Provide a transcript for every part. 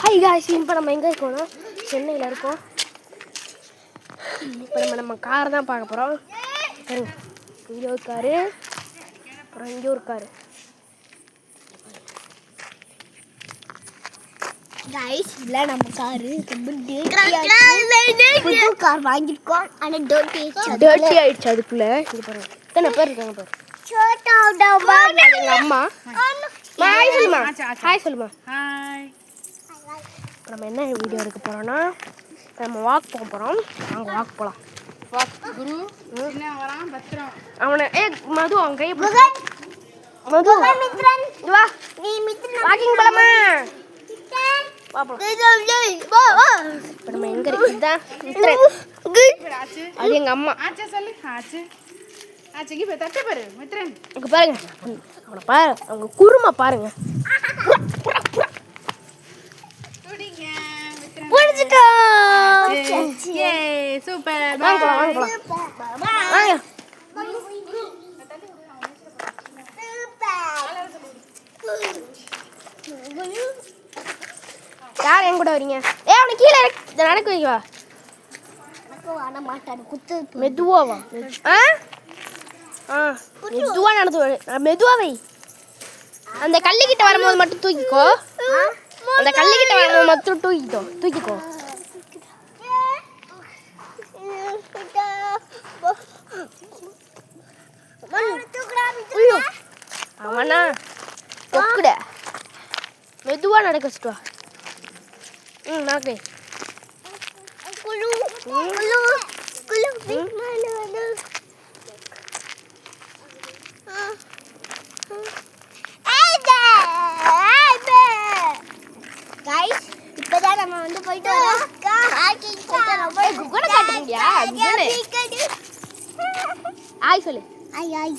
Hi guys, இப்போ நம்ம எங்கே இருக்கோம்னா சென்னையில் இருக்கோம். இப்போ நம்ம காரை தான் பார்க்க போகிறோம். இங்கே ஒரு காரு, அப்புறம் இங்கே ஒரு காரு. गाइस இல்லை நம்ம காரு ரொம்ப புது கார் வாங்கியிருக்கோம். ஆனால் டர்ட்டி ஆயிடுச்சு அதுக்குள்ளே. இங்கே பாருங்க எத்தனை பேர் இருக்காங்க பாரு. எங்கள் அம்மா ஹாய் சொல்லுமா. ஹாய் சொல்லுமா. ஹாய். நம்ம என்ன வீடியோ எடுக்க போகிறோன்னா நம்ம வாக் போக போகிறோம். நாங்கள் வாக் போகலாம். வாக் குரு என்ன வரான் பத்திரம். அவனை மது அவன் கையை மது வா நீ மித்ரன் வாக்கிங் போகலாமா? இப்போ நம்ம எங்கே இருக்குதான் ஆச்சு அது எங்கள் அம்மா. ஆச்சே சொல்லு. ஆச்சு ஆச்சுக்கு இப்போ தட்டு பாரு மித்ரன். அங்கே பாருங்க அவனை பாரு, அவங்க குருமை பாருங்க. குடிங்க மித்ரன். புடிச்சிட்டோம். ஏ சூப்பர். வாங்க போகலாம் வாங்க. யார் என் கூட வரீங்க? அவனை கீழே இதை நடக்க வைக்கவா? வர மாட்டான் குத்து மெதுவாவா? மெதுவா நடந்து மெதுவா வை. அந்த கல்லுக்கிட்ட வரும்போது மட்டும் தூக்கிக்கோ. அந்த கல்லுக்கிட்ட வரும்போது மட்டும் தூக்கிக்கோ. அவனா தொக்குட மெதுவா நடக்க வச்சுட்டு வா. நடக்கு. இப்பதான் நம்ம வந்து போயிட்டு வரோம். ஆய் சொல்லு. ஆய் ஆய்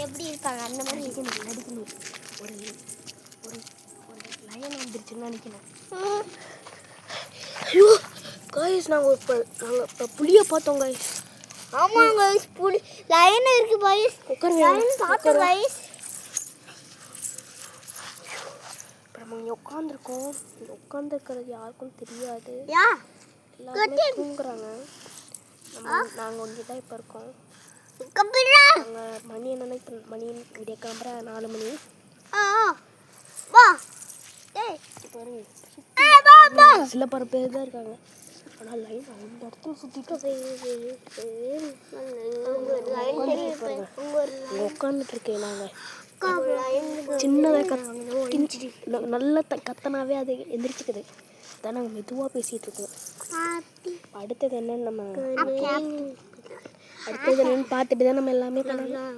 எப்படி இருக்காங்க அந்த மாதிரி நடிக்கணும். ஒரு ஒரு லயன் வந்துருச்சுன்னு நினைக்கிறேன். ஐயோ காய்ஸ், நாங்கள் இப்போ புளியை பார்த்தோம் காய்ஸ். ஆமாம் गाइस புலி லயன் இருக்கு गाइस. லயன் பார்த்தோம் गाइस. நம்ம இங்கே உட்காந்துருக்கோம். இங்கே உட்காந்துருக்கிறது யாருக்கும் தெரியாது. யா எல்லாருமே தூங்குறாங்க. நாங்கள் ஒன்று தான் இப்போ இருக்கோம். கபிரா நாங்கள் மணி என்னன்னா இப்போ மணி விடிய கிளம்புற 4 மணி. வா டேய் பாருங்க சில பேர் தான் இருக்காங்க. ஆனால் லைன் அந்த இடத்துல சுற்றிட்டு உட்காந்துட்டு இருக்கேன். நாங்கள் சின்னதாக நல்ல கத்தனாவே அது எந்திரிச்சுக்குது. அதான் நாங்கள் மெதுவாக பேசிகிட்டு இருக்கோம். அடுத்தது என்னன்னு நம்ம பார்த்துட்டு தான் நம்ம எல்லாமே பண்ணலாம்.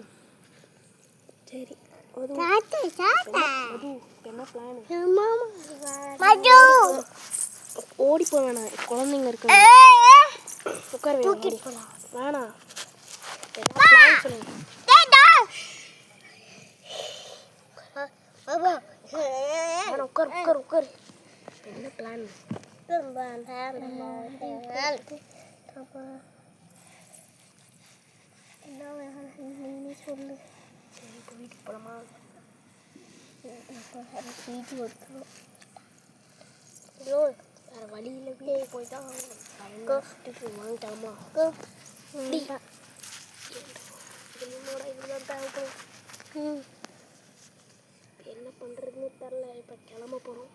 சரி என்ன பிளான்? ஓடி போக வேணாம், குழந்தைங்க இருக்கு. உட்கார வேணாம். உட்கார். என்ன பிளான்? சொல்லு. சரி இப்போ வீட்டுக்கு போகலாமா? வீட்டுக்கு ஒருத்தரும் வேறு வழியில் வீட்டுக்கு போயிட்டா வாங்கிட்டாமா. என்ன பண்ணுறதுன்னு தெரில. இப்போ கிளம்ப போகிறோம்.